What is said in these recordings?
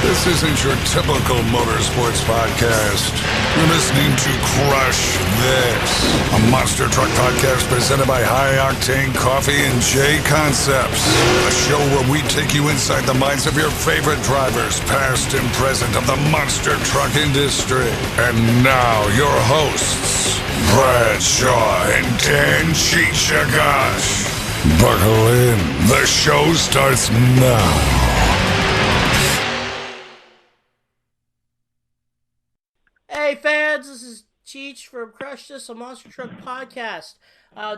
This isn't your typical motorsports podcast. You're listening to Crush This, a monster truck podcast presented by High Octane Coffee and J Concepts. A show where we take you inside the minds of your favorite drivers, past and present, of the monster truck industry. And now, your hosts, Brad Shaw and dancheechagosh. Buckle in. The show starts now. Hey fans, this is Cheech from Crush This, a Monster Truck Podcast.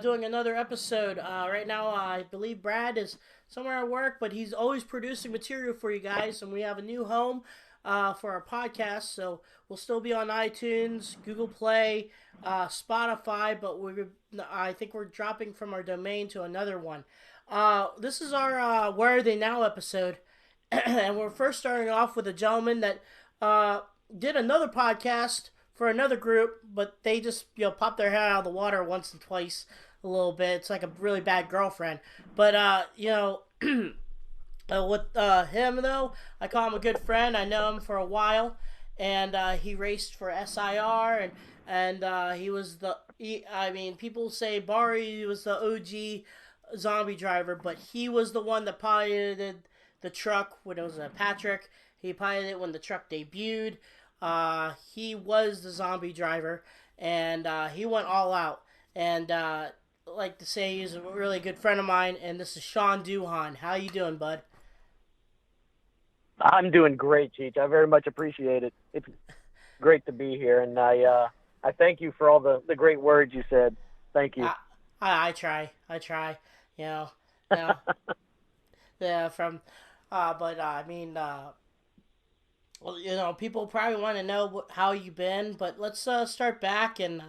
Doing another episode. Right now, I believe Brad is somewhere at work, but he's always producing material for you guys, and we have a new home for our podcast, so we'll still be on iTunes, Google Play, Spotify, but I think we're dropping from our domain to another one. This is our Where Are They Now episode, and we're first starting off with a gentleman that did another podcast for another group, but they just pop their head out of the water once and twice a little bit. It's like a really bad girlfriend. But with him though, I call him a good friend. I know him for a while, and he raced for SIR, and he was people say Barry was the OG zombie driver, but he was the one that piloted the truck when it was a Patrick. He piloted it when the truck debuted. He was the zombie driver, and he went all out. And I like to say he's a really good friend of mine, and this is Sean Duhon. How you doing, bud? I'm doing great, Cheech. I very much appreciate it. It's great to be here, and I thank you for all the great words you said. Thank you. I try. Yeah, well, people probably want to know how you've been, but let's start back. And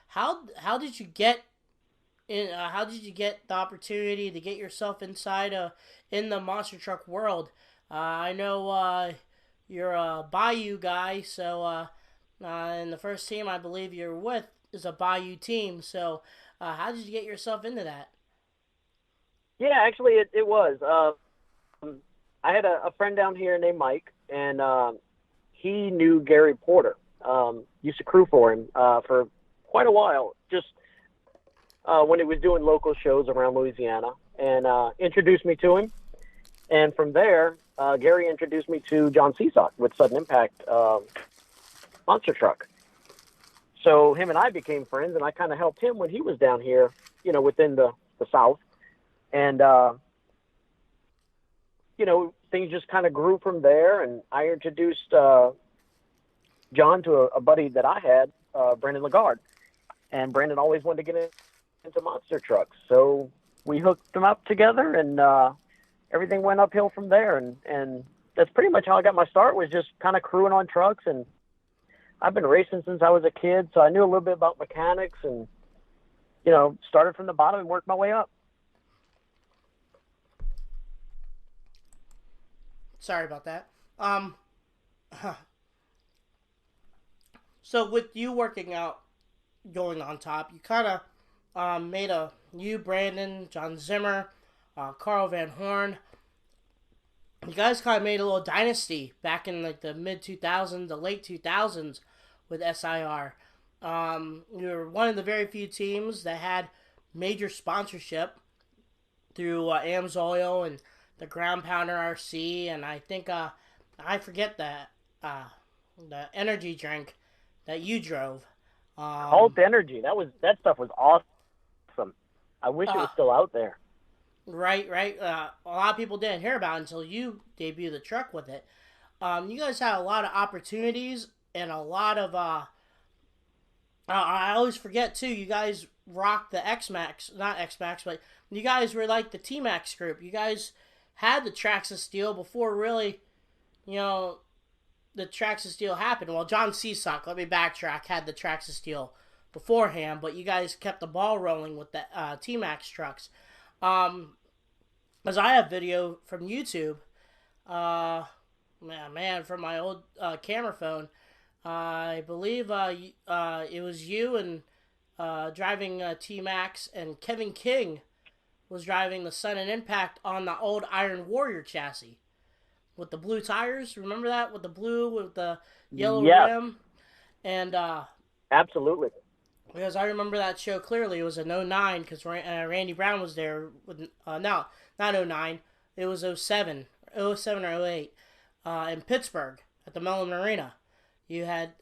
how did you get in? How did you get the opportunity to get yourself inside in the monster truck world? I know you're a Bayou guy, so in the first team I believe you're with is a Bayou team. So how did you get yourself into that? Yeah, actually, it was. I had a friend down here named Mike, and he knew Gary Porter. Used to crew for him for quite a while, just when he was doing local shows around Louisiana, and introduced me to him. And from there, Gary introduced me to John Seasock with Sudden Impact Monster Truck. So him and I became friends, and I kind of helped him when he was down here, within the South. And things just kind of grew from there, and I introduced John to a buddy that I had, Brandon Lagarde, and Brandon always wanted to get into monster trucks, so we hooked them up together, and everything went uphill from there, and that's pretty much how I got my start, was just kind of crewing on trucks, and I've been racing since I was a kid, so I knew a little bit about mechanics, and started from the bottom and worked my way up. Sorry about that. So with you working out, going on top, you kind of made you, Brandon, John Zimmer, Carl Van Horn. You guys kind of made a little dynasty back in like the mid-2000s, the late 2000s with SIR. You were one of the very few teams that had major sponsorship through AMSOIL and the Ground Pounder RC, and I think I forget that the energy drink that you drove. Alt Energy. That stuff was awesome. I wish it was still out there. Right. A lot of people didn't hear about it until you debuted the truck with it. You guys had a lot of opportunities and a lot of. I always forget too. You guys rocked the X-Max, not X-Max, but you guys were like the T-Max group. You guys had the Tracks of Steel before really, the Tracks of Steel happened. Well, John Seasock, let me backtrack, had the Tracks of Steel beforehand, but you guys kept the ball rolling with the T-Max trucks. As I have video from YouTube, from my old camera phone, I believe it was you and driving T-Max, and Kevin King was driving the Sun and Impact on the old Iron Warrior chassis. with the blue tires. Remember that with the blue with the yellow Yes. rim, and Absolutely. because I remember that show clearly. It was in '09 because Randy Brown was there with no, not '09. It was '07 or '08 in Pittsburgh at the Mellon Arena. You had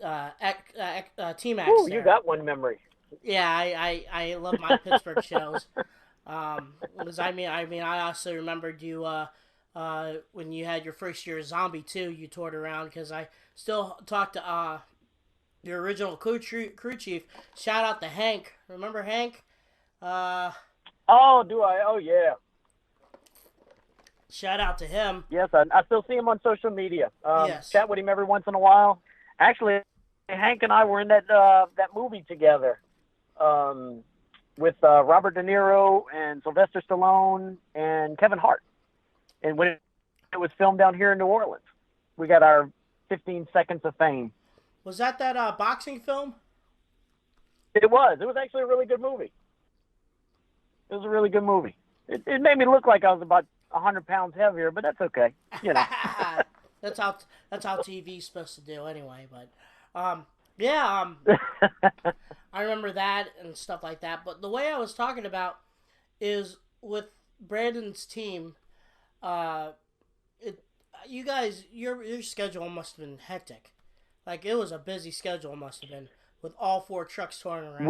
T Max Ooh, there. you got one memory. Yeah, I love my Pittsburgh shows. Because I also remembered you when you had your first year of Zombie too. You toured around because I still talk to your original crew chief. Shout out to Hank. Remember Hank? Oh, do I? Oh, yeah. Shout out to him. Yes, I still see him on social media. Yes. Chat with him every once in a while. Actually, Hank and I were in that movie together with Robert De Niro and Sylvester Stallone and Kevin Hart. And when it was filmed down here in New Orleans, we got our 15 seconds of fame. Was that boxing film? It was. It was actually a really good movie. It was a really good movie. It made me look like I was about 100 pounds heavier, but that's okay. You know. That's how TV's supposed to do anyway. But I remember that and stuff like that. But the way I was talking about is with Brandon's team. You guys, your schedule must have been hectic. Like it was a busy schedule, must have been with all 4 trucks touring around.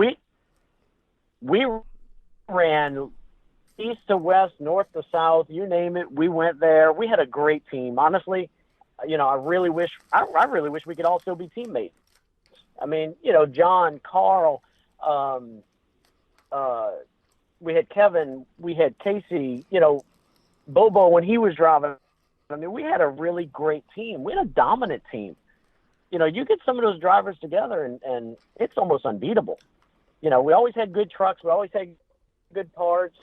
We ran east to west, north to south, you name it. We went there. We had a great team. Honestly, I really wish we could all still be teammates. I mean, John, Carl, we had Kevin, we had Casey, Bobo when he was driving. I mean, we had a really great team. We had a dominant team. You get some of those drivers together and it's almost unbeatable. We always had good trucks. We always had good parts.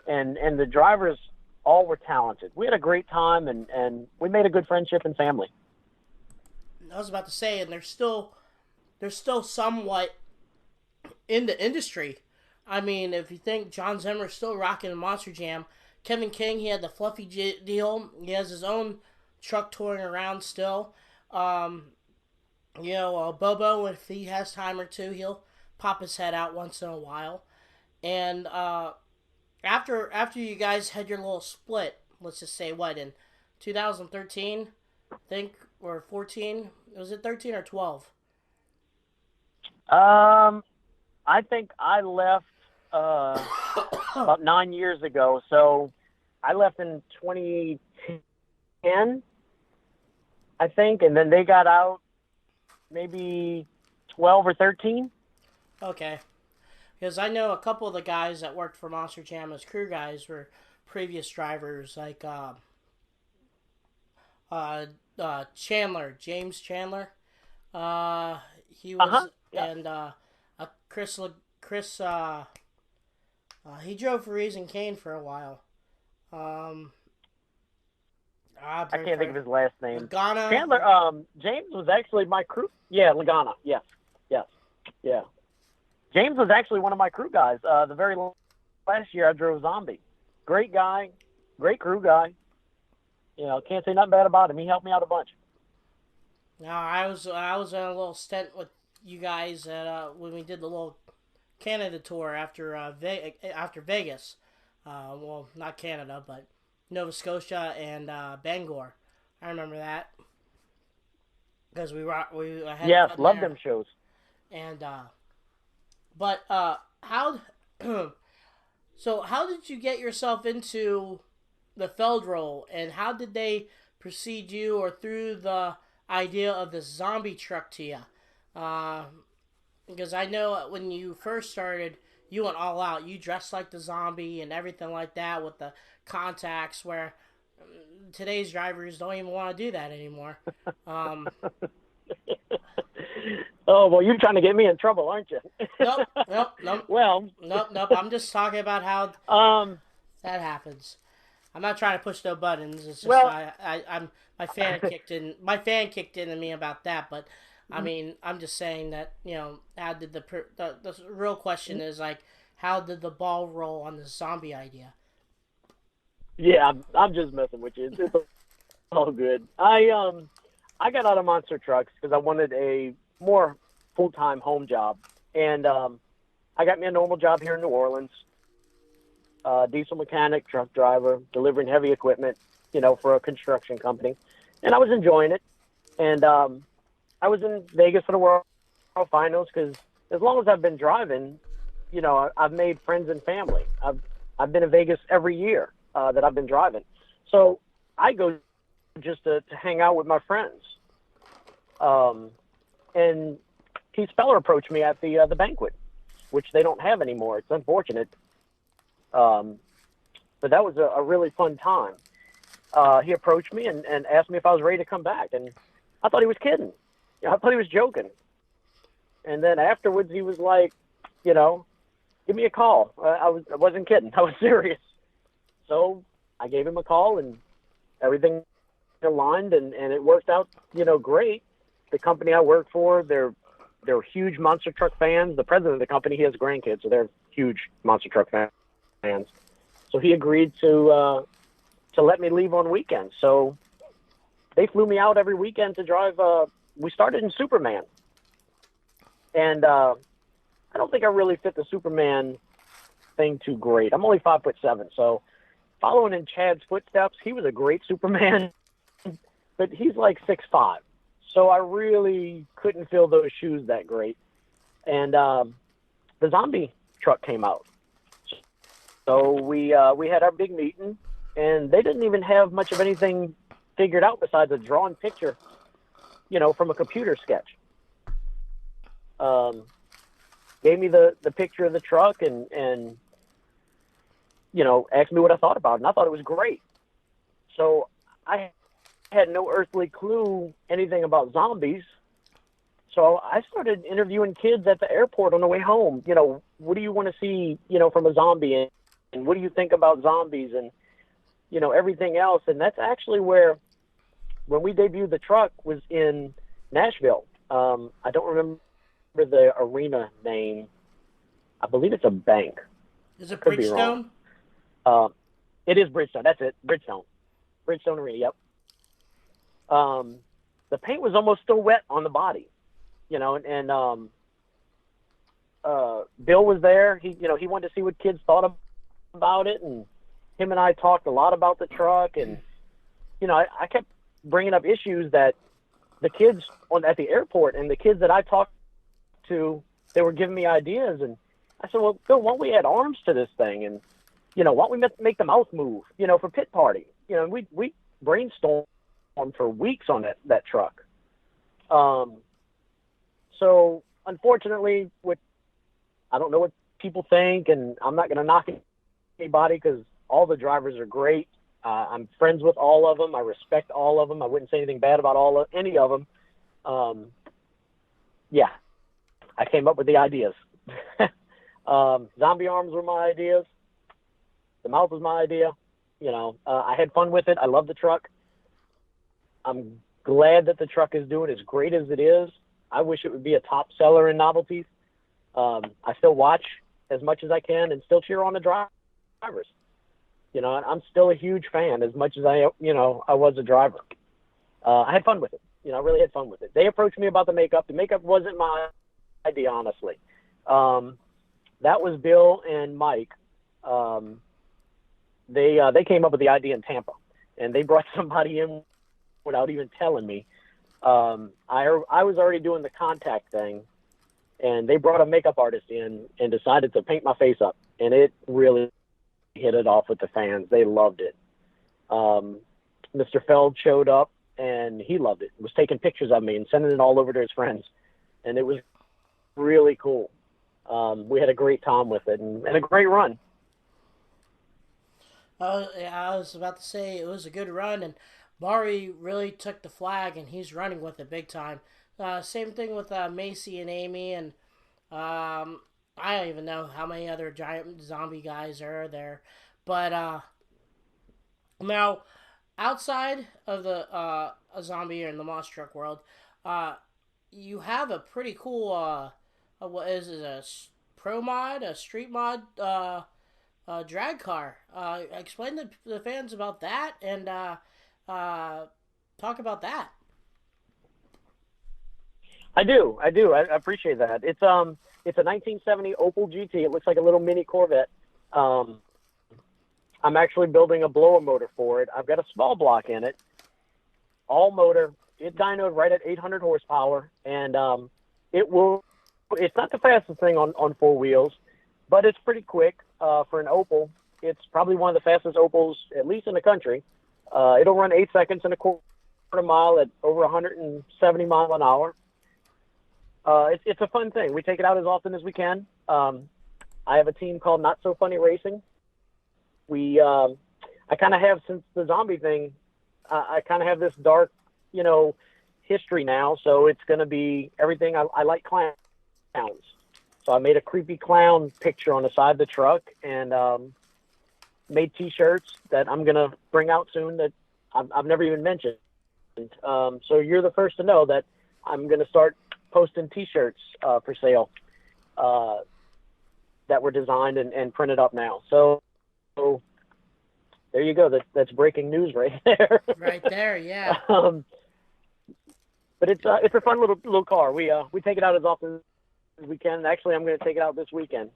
And the drivers all were talented. We had a great time, and we made a good friendship and family. I was about to say, and they're still somewhat in the industry. I mean, if you think John Zimmer's still rocking the Monster Jam, Kevin King, he had the Fluffy deal. He has his own truck touring around still. Bobo, if he has time or two, he'll pop his head out once in a while. And after you guys had your little split, let's just say in 2013, I think, or 14, was it 13 or 12? I think I left about 9 years ago. So I left in 2010, I think, and then they got out maybe 12 or 13. Okay. Because I know a couple of the guys that worked for Monster Jam as crew guys were previous drivers, like James Chandler. He was, and Chris. He drove for Raising Cane for a while. I can't think of his last name. Lagana. Chandler. James was actually my crew. Yeah, Lagana. Yes. Yeah. James was actually one of my crew guys. The very last year I drove Zombie. Great guy, great crew guy. Can't say nothing bad about him. He helped me out a bunch. No, I was on a little stint with you guys at when we did the little Canada tour after Vegas. Well, not Canada, but Nova Scotia and Bangor. I remember that because we had yes, fun love there. them shows. And but how did you get yourself into the Feld role, and how did they precede you or through the idea of the Zombie truck to you? Because I know when you first started, you went all out. You dressed like the Zombie and everything like that with the contacts, where today's drivers don't even want to do that anymore. Oh, well, you're trying to get me in trouble, aren't you? Nope. Well. Nope. I'm just talking about how that happens. I'm not trying to push no buttons. It's just I'm my fan kicked in. My fan kicked into me about that, but I mean, I'm just saying that how did the real question is like, how did the ball roll on the Zombie idea? Yeah, I'm just messing with you. all good. I got out of monster trucks because I wanted a more full-time home job, and I got me a normal job here in New Orleans, diesel mechanic, truck driver, delivering heavy equipment, for a construction company, and I was enjoying it. And I was in Vegas for the World Finals because as long as I've been driving, I've made friends and family. I've been in Vegas every year that I've been driving, so I go just to hang out with my friends. And Keith Speller approached me at the banquet, which they don't have anymore. It's unfortunate, but that was a really fun time. He approached me and asked me if I was ready to come back, and I thought he was kidding. I thought he was joking. And then afterwards, he was like, give me a call. I wasn't kidding. I was serious. So I gave him a call, and everything aligned, and it worked out, great. The company I work for, they're huge monster truck fans. The president of the company, he has grandkids, so they're huge monster truck fans. So he agreed to let me leave on weekends. So they flew me out every weekend to drive. We started in Superman, and I don't think I really fit the Superman thing too great. I'm only 5'7", so following in Chad's footsteps, he was a great Superman, but he's like 6'5". So I really couldn't fill those shoes that great. And the zombie truck came out. So we had our big meeting, and they didn't even have much of anything figured out besides a drawn picture, from a computer sketch. Gave me the picture of the truck and asked me what I thought about it, and I thought it was great. So I had no earthly clue anything about zombies. So I started interviewing kids at the airport on the way home. What do you want to see, from a zombie? And what do you think about zombies? And, everything else. And that's actually where, when we debuted the truck, was in Nashville. I don't remember the arena name. I believe it's a bank. Is it Bridgestone? It is Bridgestone. That's it. Bridgestone Arena. Yep. The paint was almost still wet on the body, and Bill was there. He wanted to see what kids thought about it, and him and I talked a lot about the truck, and I kept bringing up issues that the kids at the airport and the kids that I talked to, they were giving me ideas, and I said, well, Bill, why don't we add arms to this thing, and why don't we make the mouth move, for pit party, we brainstormed for weeks on that truck. So unfortunately, I don't know what people think, and I'm not going to knock anybody because all the drivers are great. I'm friends with all of them. I respect all of them. I wouldn't say anything bad about any of them. Yeah, I came up with the ideas. Zombie arms were my ideas. The mouth was my idea. I had fun with it. I love the truck. I'm glad that the truck is doing as great as it is. I wish it would be a top seller in novelties. I still watch as much as I can and still cheer on the drivers. I'm still a huge fan as much as I was a driver. I had fun with it. I really had fun with it. They approached me about the makeup. The makeup wasn't my idea, honestly. That was Bill and Mike. They came up with the idea in Tampa, and they brought somebody in without even telling me. I was already doing the contact thing, and they brought a makeup artist in and decided to paint my face up, and it really hit it off with the fans. They loved it. Mr. Feld showed up, and he loved it. He was taking pictures of me and sending it all over to his friends, and it was really cool. We had a great time with it and a great run. I was about to say it was a good run, and Mari really took the flag, and he's running with it big time. Same thing with Macy and Amy, and I don't even know how many other giant zombie guys are there. But now, outside of the a zombie in the monster truck world, you have a pretty cool what is it, a pro mod, a street mod drag car. Explain to the fans about that, and Talk about that. I do. I appreciate that. It's a 1970 Opel GT. It looks like a little mini Corvette. I'm actually building a blower motor for it. I've got a small block in it, all motor. It dynoed right at 800 horsepower, and it's not the fastest thing on four wheels, but it's pretty quick for an Opel. It's probably one of the fastest Opels, at least in the country. It'll run 8 seconds and a quarter mile at over 170 miles an hour. It's a fun thing. We take it out as often as we can. I have a team called Not So Funny Racing. I kind of have, since the zombie thing, I kind of have this dark, history now. So it's going to be everything. I like clowns. So I made a creepy clown picture on the side of the truck and made T-shirts that I'm going to bring out soon that I've never even mentioned. So you're the first to know that I'm going to start posting T-shirts for sale that were designed and printed up now. So there you go. That's breaking news right there. Right there, yeah. But it's a fun little car. We take it out as often as we can. Actually, I'm going to take it out this weekend.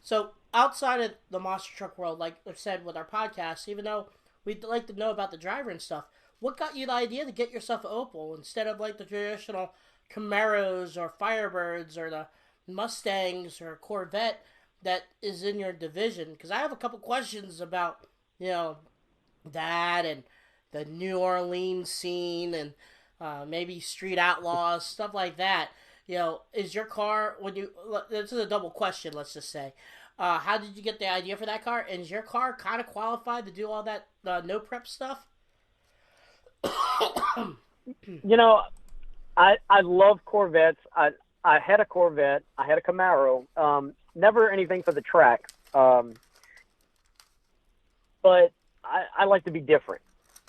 So outside of the monster truck world, like I said with our podcast, even though we'd like to know about the driver and stuff, what got you the idea to get yourself an Opel instead of like the traditional Camaros or Firebirds or the Mustangs or Corvette that is in your division? Because I have a couple questions about, that and the New Orleans scene and maybe street outlaws, stuff like that. Is your car, this is a double question, let's just say. How did you get the idea for that car? And is your car kind of qualified to do all that no prep stuff? I love Corvettes. I had a Corvette. I had a Camaro. Never anything for the track. But I like to be different.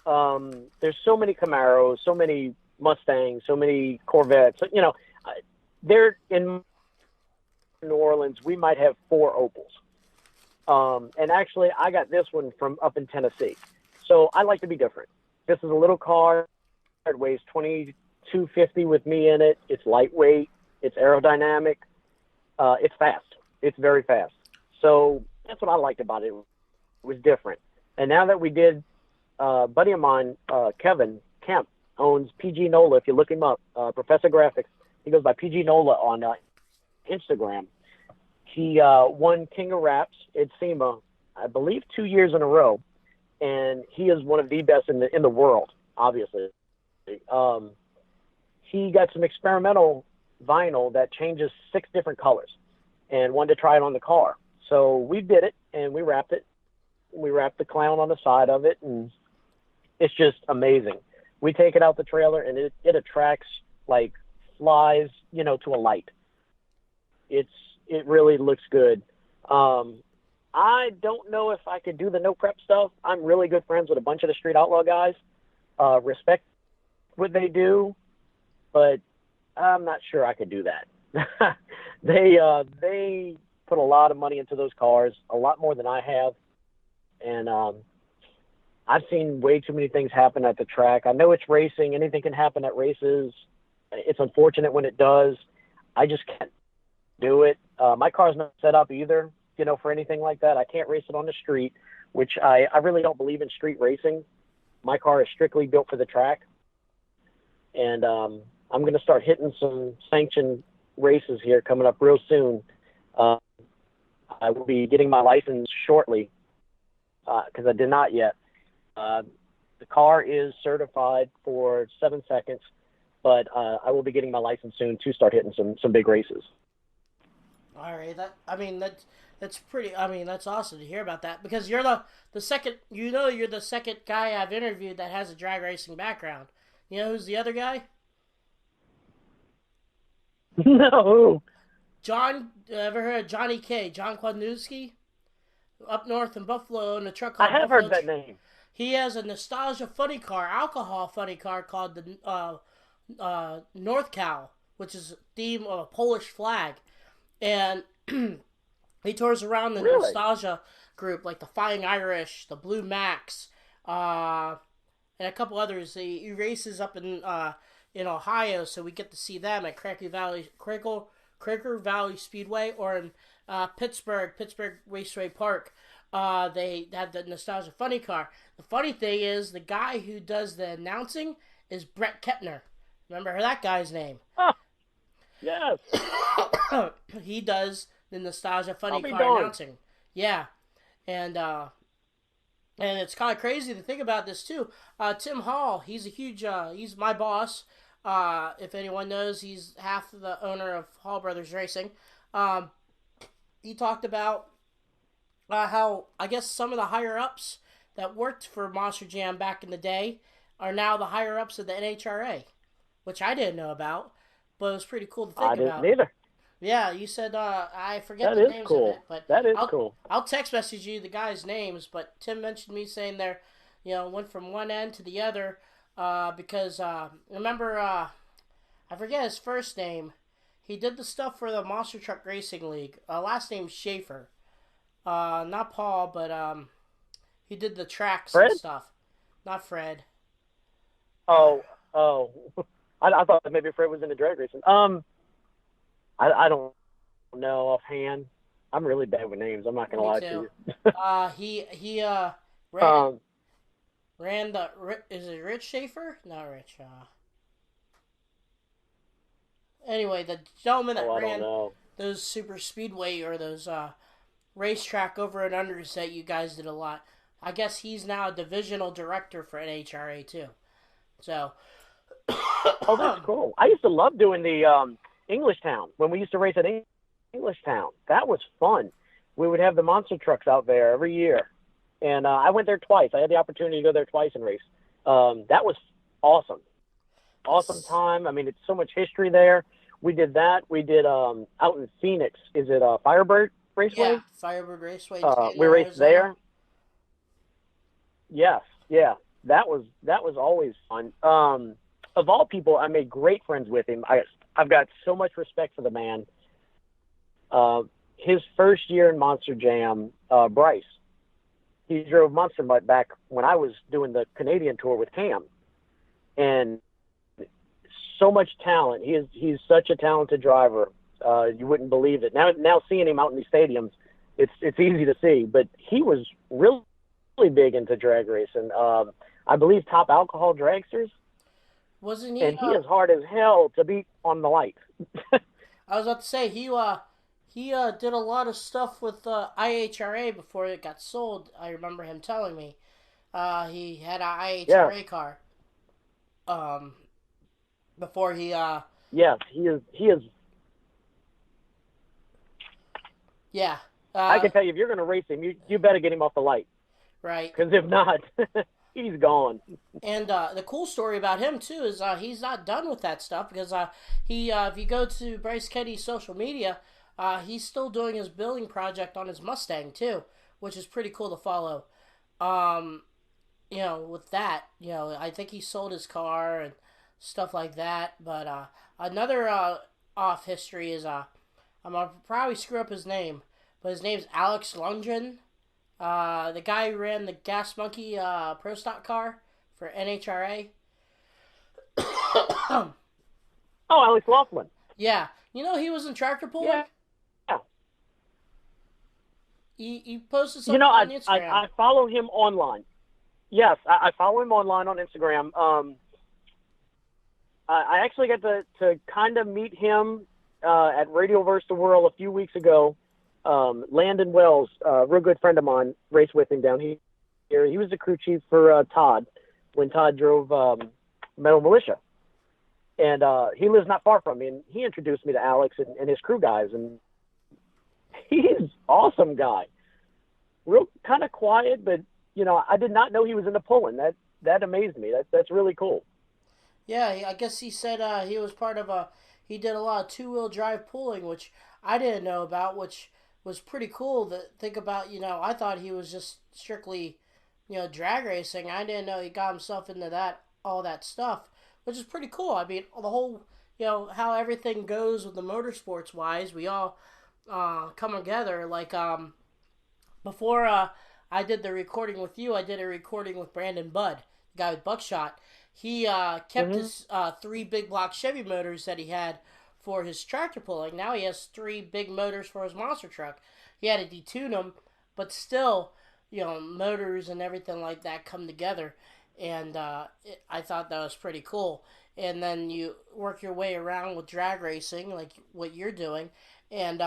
There's so many Camaros, so many Mustangs, so many Corvettes. They're in New Orleans. We might have 4 Opels. And actually, I got this one from up in Tennessee. So I like to be different. This is a little car. It weighs 250 with me in it. It's lightweight. It's aerodynamic. It's fast. It's very fast. So that's what I liked about it. It was different. And now that we did, a buddy of mine, Kevin Kemp, owns PG Nola. If you look him up, Professor Graphics, he goes by PG Nola on Instagram. He won King of Raps at SEMA, I believe, 2 years in a row. And he is one of the best in the world, obviously. He got some experimental vinyl that changes 6 different colors and wanted to try it on the car. So we did it, and we wrapped it. We wrapped the clown on the side of it, and it's just amazing. We take it out the trailer, and it attracts like flies, to a light. It really looks good. I don't know if I could do the no prep stuff. I'm really good friends with a bunch of the Street Outlaw guys. Respect what they do, but I'm not sure I could do that. They put a lot of money into those cars, a lot more than I have. And I've seen way too many things happen at the track. I know it's racing. Anything can happen at races. It's unfortunate when it does. I just can't do it. My car's not set up either, for anything like that. I can't race it on the street, which I really don't believe in street racing. My car is strictly built for the track. And I'm going to start hitting some sanctioned races here coming up real soon. I will be getting my license shortly because I did not yet. The car is certified for 7 seconds, but I will be getting my license soon to start hitting some big races. All right, that's pretty. That's awesome to hear about that because you're the second. You're the second guy I've interviewed that has a drag racing background. You know who's the other guy? No. John. Ever heard of Johnny K? John Kwadnewski? Up north in Buffalo in a truck called I have Buffalo heard that name. He has a nostalgia funny car, alcohol funny car called the North Cow, which is a theme of a Polish flag. And he tours around the nostalgia group, like the Flying Irish, the Blue Max, and a couple others. He races up in Ohio, so we get to see them at Cracker Valley Speedway, or in Pittsburgh Raceway Park. They have the Nostalgia Funny Car. The funny thing is, the guy who does the announcing is Brett Kepner. Remember that guy's name? Oh, yes. He does the Nostalgia Funny Car darned. announcing. Yeah, and it's kind of crazy to think about this too. Tim Hall, he's a huge, he's my boss. If anyone knows, he's half the owner of Hall Brothers Racing. He talked about how, I guess, some of the higher ups that worked for Monster Jam back in the day are now the higher ups of the NHRA, which I didn't know about, but it was pretty cool to think about. I didn't either. Yeah, you said, I forget That the is names cool. of it, but That is cool. I'll text message you the guys' names, but Tim mentioned me saying they're, went from one end to the other, because, remember, I forget his first name. He did the stuff for the Monster Truck Racing League. Last name Schaefer. Not Paul, but, he did the tracks Fred? and stuff. Not Fred. Oh. I thought maybe Fred was into drag racing. I don't know offhand. I'm really bad with names. I'm not gonna lie to you. He ran the, is it Rich Schaefer? Not Rich. Anyway, the gentleman that ran those super speedway or those racetrack over and unders that you guys did a lot. I guess he's now a divisional director for NHRA too. So. Oh, that's cool. I used to love doing the Englishtown when we used to race at Englishtown. That was fun. We would have the monster trucks out there every year, and I went there twice. I had the opportunity to go there twice and race. That was awesome. Awesome time. I mean, it's so much history there. We did that. We did out in Phoenix. Is it Firebird Raceway? Yeah, Firebird Raceway. We raced there. Yes, yeah. That was always fun. Of all people, I made great friends with him. I've got so much respect for the man. His first year in Monster Jam, Bryce, he drove Monster Mutt back when I was doing the Canadian tour with Cam, and so much talent. He's such a talented driver. You wouldn't believe it. Now seeing him out in these stadiums, it's easy to see. But he was really big into drag racing. I believe Top Alcohol Dragsters. Wasn't he? And he is hard as hell to beat on the light. I was about to say he did a lot of stuff with IHRA before it got sold. I remember him telling me he had an IHRA car. Before he. Yes, he is. Yeah. I can tell you, if you're going to race him, you better get him off the light. Right. Because if not, he's gone. And the cool story about him too is he's not done with that stuff, because if you go to Bryce Kenny's social media, he's still doing his building project on his Mustang too, which is pretty cool to follow. With that, I think he sold his car and stuff like that. But another off history is I'm gonna probably screw up his name, but his name's Alex Lundgren. The guy who ran the Gas Monkey Pro Stock car for NHRA. Oh, Alex Laughlin. Yeah. He was in tractor pulling? Yeah. He posted something on Instagram. I follow him online. Yes, I follow him online on Instagram. I actually got to kind of meet him at Radioverse the World a few weeks ago. Landon Wells, a real good friend of mine, raced with him down here. He was the crew chief for Todd when Todd drove Metal Militia. And he lives not far from me, and he introduced me to Alex and his crew guys. And he's awesome guy. Real kind of quiet, but, I did not know he was into pulling. That amazed me. That's really cool. Yeah, I guess he said he was part of he did a lot of two-wheel drive pulling, which I didn't know about, which was pretty cool to think about. I thought he was just strictly, drag racing. I didn't know he got himself into all that stuff, which is pretty cool. I mean, the whole, how everything goes with the motorsports wise, we all come together. Like, before I did the recording with you, I did a recording with Brandon Budd, the guy with Buckshot, he kept his 3 big block Chevy motors that he had for his tractor pulling. Now he has 3 big motors for his monster truck. He had to detune them, but still, motors and everything like that come together. And I thought that was pretty cool. And then you work your way around with drag racing, like what you're doing. And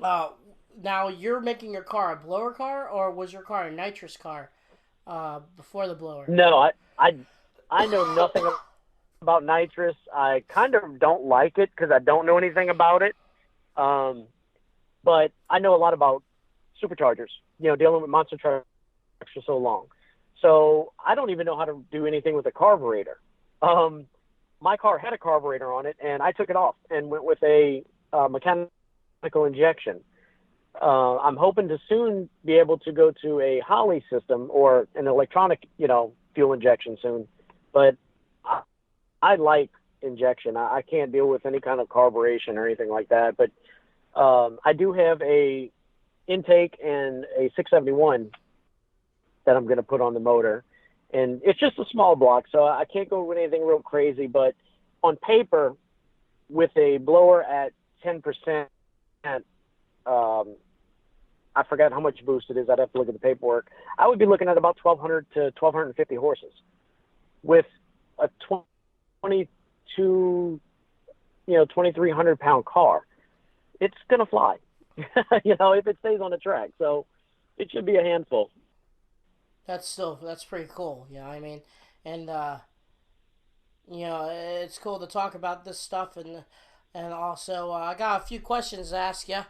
now you're making your car a blower car, or was your car a nitrous car before the blower? No, I know nothing about nitrous. I kind of don't like it because I don't know anything about it. But I know a lot about superchargers, dealing with monster trucks for so long. So I don't even know how to do anything with a carburetor. My car had a carburetor on it, and I took it off and went with a mechanical injection. I'm hoping to soon be able to go to a Holly system or an electronic, fuel injection soon. But I like injection. I can't deal with any kind of carburation or anything like that. But I do have a intake and a 671 that I'm going to put on the motor. And it's just a small block, so I can't go with anything real crazy. But on paper, with a blower at 10%, I forgot how much boost it is. I'd have to look at the paperwork. I would be looking at about 1,200 to 1,250 horses with a 2,300 pound car. It's going to fly, if it stays on the track. So it should be a handful. That's pretty cool. And it's cool to talk about this stuff, and also I got a few questions to ask you,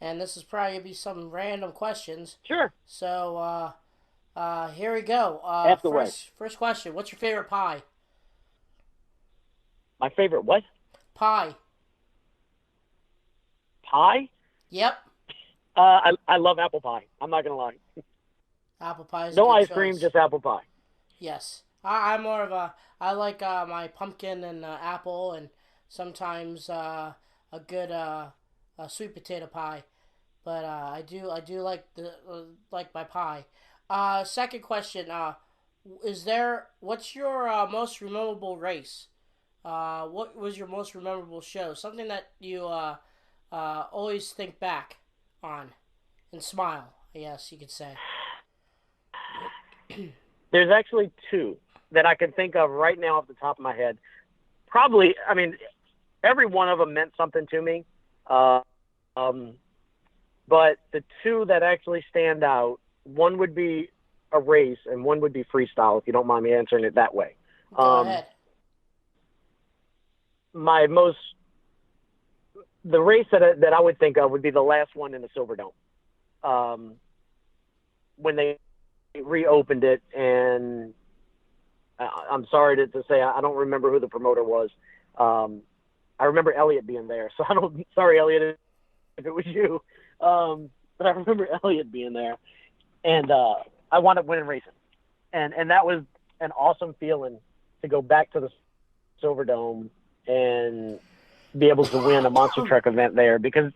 and this is probably gonna be some random questions. Sure. So here we go. Ask away. First question: what's your favorite pie? My favorite what? Pie. Pie? Yep. I love apple pie. I'm not gonna lie. Apple pie is no a good ice cream, choice. just apple pie. Yes, I'm more of I like my pumpkin and apple, and sometimes a good sweet potato pie. But I do like like my pie. Second question: what's your most memorable race? What was your most memorable show? Something that you always think back on and smile. I guess you could say. There's actually 2 that I can think of right now off the top of my head. Probably, every one of them meant something to me. But the 2 that actually stand out, one would be a race and one would be freestyle, if you don't mind me answering it that way. Go ahead. The race that I would think of would be the last one in the Silverdome. When they reopened it, and I'm sorry to say I don't remember who the promoter was. I remember Elliot being there, so sorry Elliot if it was you, but I remember Elliot being there, and I wound up winning racing, and that was an awesome feeling to go back to the Silverdome and be able to win a monster truck event there, because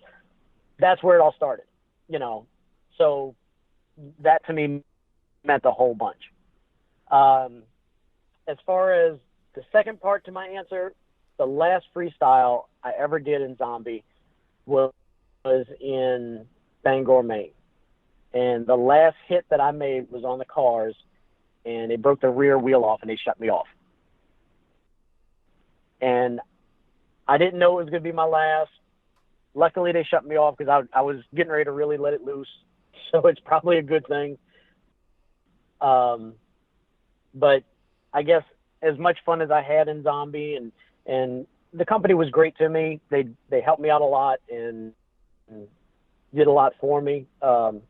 that's where it all started, so that to me meant a whole bunch. As far as the second part to my answer, the last freestyle I ever did in Zombie was in Bangor, Maine. And the last hit that I made was on the cars, and they broke the rear wheel off, and they shut me off. And I didn't know it was going to be my last. Luckily, they shut me off because I was getting ready to really let it loose. So it's probably a good thing. But I guess as much fun as I had in Zombie, and the company was great to me. They helped me out a lot and did a lot for me, to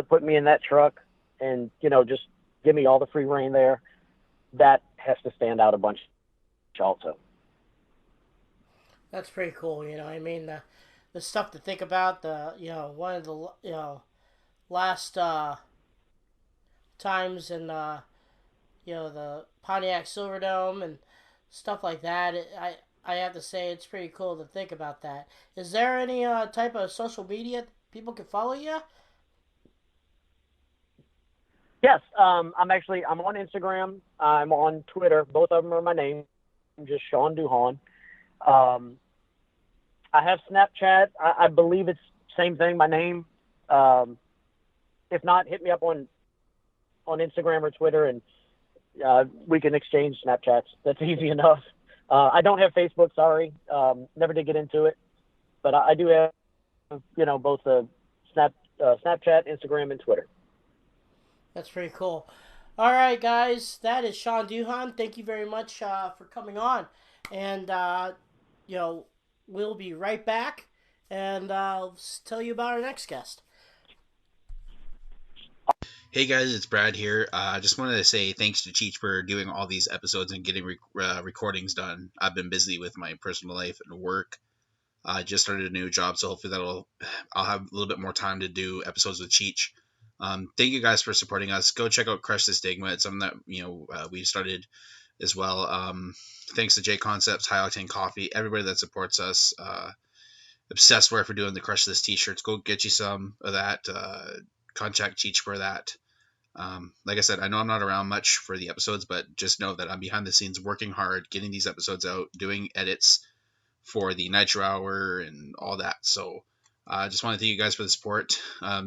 put me in that truck and, just give me all the free reign there. That has to stand out a bunch also. That's pretty cool. The stuff to think about. One of the last times in the Pontiac Silverdome and stuff like that. I have to say it's pretty cool to think about that. Is there any type of social media people can follow you? Yes, I'm on Instagram. I'm on Twitter. Both of them are my name, just Sean Duhon. Um, I have Snapchat. I believe it's same thing, my name. Um, if not, hit me up on Instagram or Twitter, and we can exchange Snapchats. That's easy enough. I don't have Facebook. Sorry, never did get into it, but I do have both Snapchat, Instagram, and Twitter. That's pretty cool. All right, guys, that is Sean Duhon. Thank you very much for coming on, and you know we'll be right back, and tell you about our next guest. Hey guys, it's Brad here. I just wanted to say thanks to Cheech for doing all these episodes and getting recordings done. I've been busy with my personal life and work. I just started a new job, so hopefully I'll have a little bit more time to do episodes with Cheech. Thank you guys for supporting us. Go check out Crush the Stigma. It's something that we've started as well. Thanks to J Concepts, High Octane Coffee, everybody that supports us. Obsessed wear for doing the Crush This t-shirts. Go get you some of that. Contact Cheech for that. Like I said, I know I'm not around much for the episodes, but just know that I'm behind the scenes working hard, getting these episodes out, doing edits for the Nitro Hour and all that. So I just want to thank you guys for the support.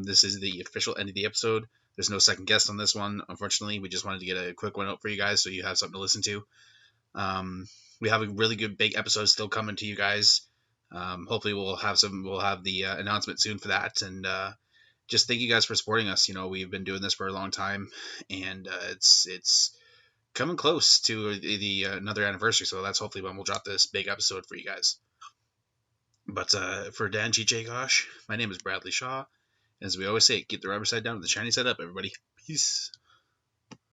This is the official end of the episode. There's no second guest on this one, unfortunately. We just wanted to get a quick one out for you guys so you have something to listen to. We have a really good big episode still coming to you guys. Hopefully we'll have the announcement soon for that. And just thank you guys for supporting us. We've been doing this for a long time, and it's coming close to the another anniversary. So that's hopefully when we'll drop this big episode for you guys. But for dancheechagosh, my name is Bradley Shaw. As we always say, keep the rubber side down and the shiny side up, everybody. Peace.